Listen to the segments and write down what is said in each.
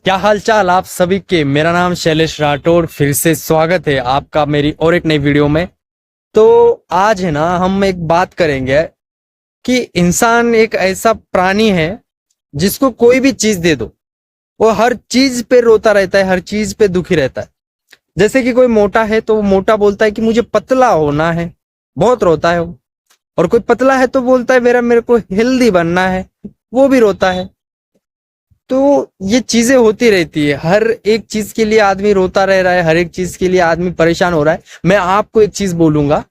क्या हाल चाल आप सभी के। मेरा नाम शैलेश राठौर, फिर से स्वागत है आपका मेरी और एक नई वीडियो में। तो आज है ना, हम एक बात करेंगे कि इंसान एक ऐसा प्राणी है जिसको कोई भी चीज दे दो, वो हर चीज पे रोता रहता है, हर चीज पे दुखी रहता है। जैसे कि कोई मोटा है तो वो मोटा बोलता है कि मुझे पतला होना है, बहुत रोता है वो। और कोई पतला है तो बोलता है मेरे को हेल्दी बनना है, वो भी रोता है। तो ये चीजें होती रहती है, हर एक चीज के लिए आदमी रोता रह रहा है, हर एक चीज के लिए आदमी परेशान हो रहा है। मैं आपको एक चीज बोलूंगा,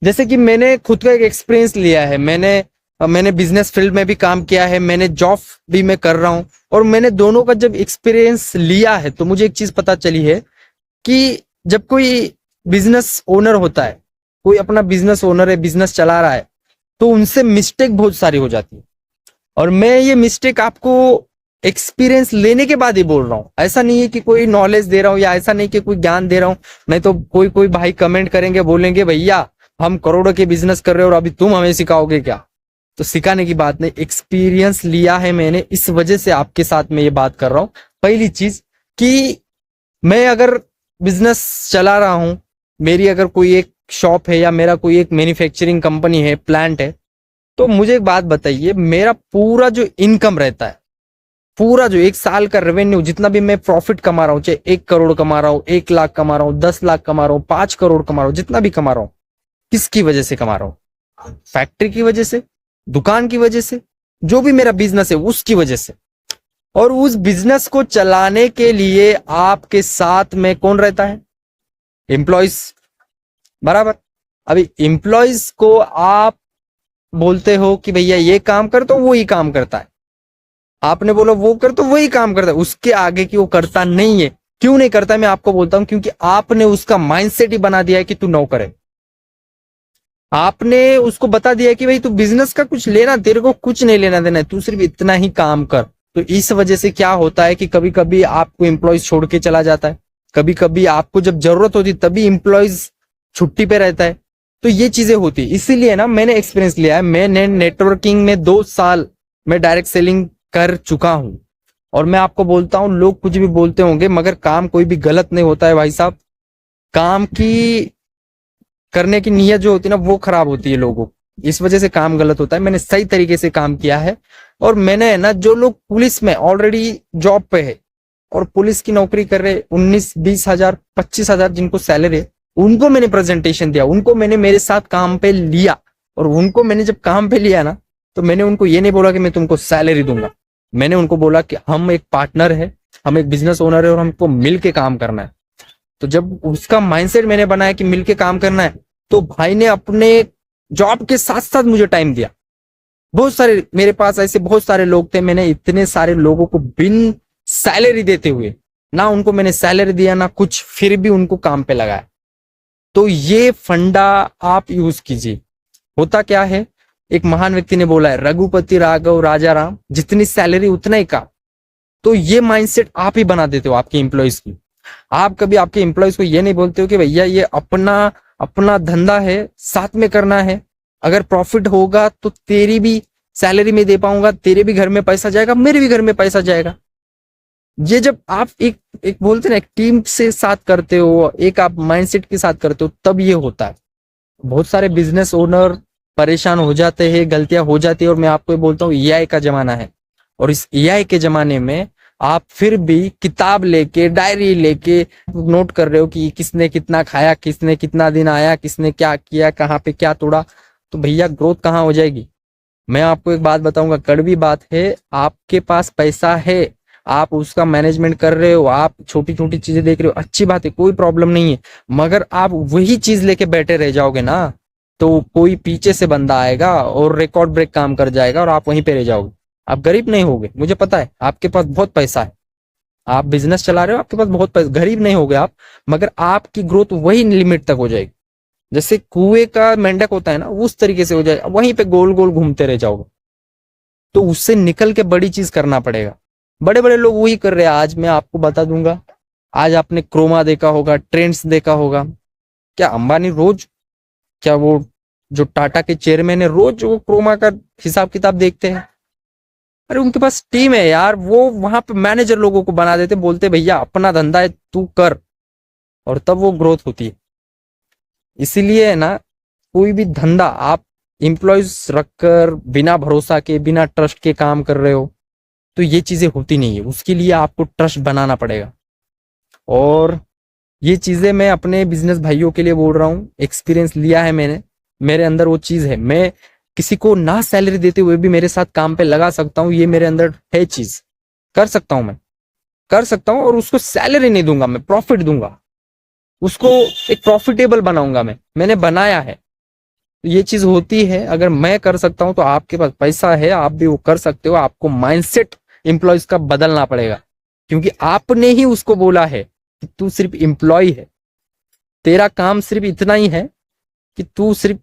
जैसे कि मैंने खुद का एक एक्सपीरियंस लिया है। मैंने बिजनेस फील्ड में भी काम किया है, मैंने जॉब भी मैं कर रहा हूं। और मैंने दोनों का जब एक्सपीरियंस लिया है तो मुझे एक चीज पता चली है कि जब कोई बिजनेस ओनर होता है, कोई अपना बिजनेस ओनर है, बिजनेस चला रहा है, तो उनसे मिस्टेक बहुत सारी हो जाती है। और मैं ये मिस्टेक आपको एक्सपीरियंस लेने के बाद ही बोल रहा हूँ। ऐसा नहीं है कि कोई नॉलेज दे रहा हूँ या ऐसा नहीं कि कोई ज्ञान दे रहा हूँ। नहीं तो कोई कोई भाई कमेंट करेंगे, बोलेंगे भैया हम करोड़ों के बिजनेस कर रहे हो और अभी तुम हमें सिखाओगे क्या। तो सिखाने की बात नहीं, एक्सपीरियंस लिया है मैंने, इस वजह से आपके साथ में ये बात कर रहा हूँ। पहली चीज कि मैं अगर बिजनेस चला रहा हूं, मेरी अगर कोई एक शॉप है या मेरा कोई एक मैन्युफैक्चरिंग कंपनी है, प्लांट है, तो मुझे एक बात बताइए, मेरा पूरा जो इनकम रहता है, पूरा जो एक साल का रेवेन्यू, जितना भी मैं प्रॉफिट कमा रहा हूं, चाहे 1 करोड़ कमा रहा हूं, 1 लाख कमा रहा हूं, 10 लाख कमा रहा हूं, 5 करोड़ कमा रहा हूं, जितना भी कमा रहा हूं, किसकी वजह से कमा रहा हूं? फैक्ट्री की वजह से, दुकान की वजह से, जो भी मेरा बिजनेस है उसकी वजह से। और उस बिजनेस को चलाने के लिए आपके साथ में कौन रहता है? एम्प्लॉयज, बराबर। अभी एम्प्लॉयज को आप बोलते हो कि भैया ये काम कर, तो वो ही काम करता है। आपने बोला वो कर, तो वही काम करता है, उसके आगे की वो करता नहीं है। क्यों नहीं करता है? मैं आपको बोलता हूं, क्योंकि आपने उसका माइंडसेट ही बना दिया है कि तू नौकर है। आपने उसको बता दिया कि भाई तू बिजनेस का कुछ लेना, तेरे को कुछ नहीं लेना देना है, तू सिर्फ इतना ही काम कर। तो इस वजह से क्या होता है कि कभी कभी आपको एम्प्लॉयज छोड़ के चला जाता है, कभी कभी आपको जब जरूरत होती तभी एम्प्लॉयज छुट्टी पे रहता है। तो ये चीजें होती, इसीलिए ना मैंने एक्सपीरियंस लिया है। मैंने नेटवर्किंग में 2 साल मैं डायरेक्ट सेलिंग कर चुका हूं। और मैं आपको बोलता हूं, लोग कुछ भी बोलते होंगे मगर काम कोई भी गलत नहीं होता है भाई साहब। काम की करने की नीयत जो होती है ना, वो खराब होती है लोगों की, इस वजह से काम गलत होता है। मैंने सही तरीके से काम किया है। और मैंने है ना, जो लोग पुलिस में ऑलरेडी जॉब पे है और पुलिस की नौकरी कर रहे, 19-20 हजार 25 हजार जिनको सैलरी है, उनको मैंने प्रेजेंटेशन दिया, उनको मैंने मेरे साथ काम पे लिया। और उनको मैंने जब काम पे लिया ना, तो मैंने उनको ये नहीं बोला कि मैं तुमको सैलरी दूंगा। मैंने उनको बोला कि हम एक पार्टनर है, हम एक बिजनेस ओनर है और हमको मिल के काम करना है। तो जब उसका माइंडसेट मैंने बनाया कि मिलके काम करना है, तो भाई ने अपने जॉब के साथ साथ मुझे टाइम दिया। बहुत सारे मेरे पास ऐसे बहुत सारे लोग थे, मैंने इतने सारे लोगों को बिन सैलरी देते हुए, ना उनको मैंने सैलरी दिया ना कुछ, फिर भी उनको काम पे लगाया। तो ये फंडा आप यूज कीजिए। होता क्या है, एक महान व्यक्ति ने बोला है, रघुपति राघव राजा राम, जितनी सैलरी उतना ही काम। तो ये माइंडसेट आप ही बना देते हो आपके एम्प्लॉयज की। आप कभी आपके एम्प्लॉयज को ये नहीं बोलते हो कि भैया ये अपना अपना धंधा है, साथ में करना है। अगर प्रॉफिट होगा तो तेरी भी सैलरी में दे पाऊंगा, तेरे भी घर में पैसा जाएगा, मेरे भी घर में पैसा जाएगा। ये जब आप एक एक बोलते ना, एक टीम से साथ करते हो, एक आप माइंडसेट के साथ करते हो, तब ये होता है। बहुत सारे बिजनेस ओनर परेशान हो जाते हैं, गलतियां हो जाती है। और मैं आपको ये बोलता हूँ, एआई का जमाना है। और इस एआई के जमाने में आप फिर भी किताब लेके, डायरी लेके नोट कर रहे हो कि किसने कितना खाया, किसने कितना दिन आया, किसने क्या किया, कहाँ पे क्या तोड़ा, तो भैया ग्रोथ कहाँ हो जाएगी? मैं आपको एक बात बताऊंगा, कड़वी बात है, आपके पास पैसा है, आप उसका मैनेजमेंट कर रहे हो, आप छोटी छोटी चीजें देख रहे हो, अच्छी बात है, कोई प्रॉब्लम नहीं है। मगर आप वही चीज लेके बैठे रह जाओगे ना, तो कोई पीछे से बंदा आएगा और रिकॉर्ड ब्रेक काम कर जाएगा और आप वहीं पे रह जाओगे। आप गरीब नहीं होगे, मुझे पता है, आपके पास बहुत पैसा है, आप बिजनेस चला रहे हो, आपके पास बहुत पैसा, गरीब नहीं होगे आप। मगर आपकी ग्रोथ वही लिमिट तक हो जाएगी, जैसे कुएं का मेंढक होता है ना, उस तरीके से हो जाएगा, वहीं पे गोल गोल घूमते रह जाओगे। तो उससे निकल के बड़ी चीज करना पड़ेगा। बड़े बड़े लोग वही कर रहे हैं। आज मैं आपको बता दूंगा, आज आपने क्रोमा देखा होगा, ट्रेंड्स देखा होगा। क्या अंबानी रोज, क्या वो जो टाटा के चेयरमैन है, रोज वो क्रोमा का हिसाब किताब देखते हैं? अरे उनके पास टीम है यार, वो वहां पे मैनेजर लोगों को बना देते, बोलते भैया अपना धंधा है तू कर, और तब वो ग्रोथ होती है। इसीलिए है ना, कोई भी धंधा आप एम्प्लॉयज रखकर बिना भरोसा के, बिना ट्रस्ट के काम कर रहे हो, तो ये चीजें होती नहीं है। उसके लिए आपको ट्रस्ट बनाना पड़ेगा। और ये चीजें मैं अपने बिजनेस भाइयों के लिए बोल रहा हूँ, एक्सपीरियंस लिया है मैंने, मेरे अंदर वो चीज है। मैं किसी को ना सैलरी देते हुए भी मेरे साथ काम पे लगा सकता हूँ, ये मेरे अंदर है चीज, कर सकता हूँ मैं, कर सकता हूँ। और उसको सैलरी नहीं दूंगा, मैं प्रॉफिट दूंगा, उसको एक प्रॉफिटेबल बनाऊंगा। मैंने बनाया है। तो ये चीज होती है, अगर मैं कर सकता हूं तो आपके पास पैसा है, आप भी वो कर सकते हो। आपको माइंडसेट एम्प्लॉयज का बदलना पड़ेगा, क्योंकि आपने ही उसको बोला है कि तू सिर्फ एम्प्लॉय है, तेरा काम सिर्फ इतना ही है कि तू सिर्फ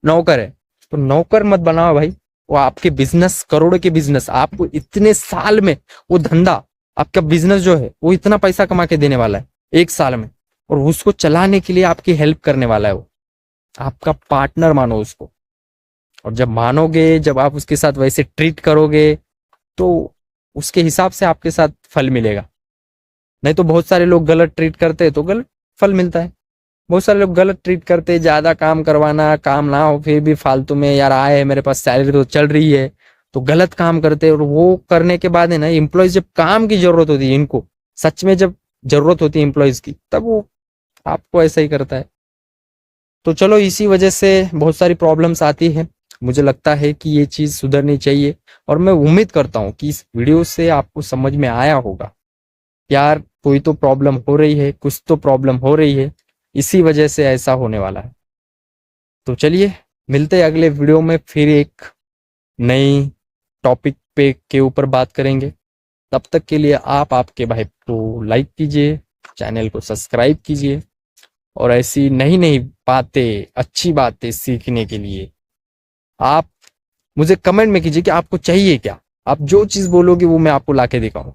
नौकर है। तो नौकर मत बनाओ भाई। वो आपके बिजनेस, करोड़ के बिजनेस, आपको इतने साल में वो धंधा, आपका बिजनेस जो है वो इतना पैसा कमा के देने वाला है एक साल में, और उसको चलाने के लिए आपकी हेल्प करने वाला है वो। आपका पार्टनर मानो उसको। और जब मानोगे, जब आप उसके साथ वैसे ट्रीट करोगे, तो उसके हिसाब से आपके साथ फल मिलेगा। नहीं तो बहुत सारे लोग गलत ट्रीट करते हैं तो गलत फल मिलता है। बहुत सारे लोग गलत ट्रीट करते हैं, ज्यादा काम करवाना, काम ना हो फिर भी फालतू में, यार आए है मेरे पास सैलरी तो चल रही है, तो गलत काम करते हैं। और वो करने के बाद है ना, एम्प्लॉयज जब काम की जरूरत होती है, इनको सच में जब जरूरत होती है एम्प्लॉयज की, तब वो आपको ऐसा ही करता है। तो चलो, इसी वजह से बहुत सारी प्रॉब्लम्स आती है। मुझे लगता है कि ये चीज सुधरनी चाहिए, और मैं उम्मीद करता हूँ कि इस वीडियो से आपको समझ में आया होगा। यार कोई तो प्रॉब्लम हो रही है, कुछ तो प्रॉब्लम हो रही है, इसी वजह से ऐसा होने वाला है। तो चलिए, मिलते हैं अगले वीडियो में, फिर एक नई टॉपिक पे के ऊपर बात करेंगे। तब तक के लिए आप आपके भाई को लाइक कीजिए, चैनल को सब्सक्राइब कीजिए, और ऐसी नई नई बातें, अच्छी बातें सीखने के लिए आप मुझे कमेंट में कीजिए कि आपको चाहिए क्या। आप जो चीज बोलोगे वो मैं आपको लाके दिखाऊं।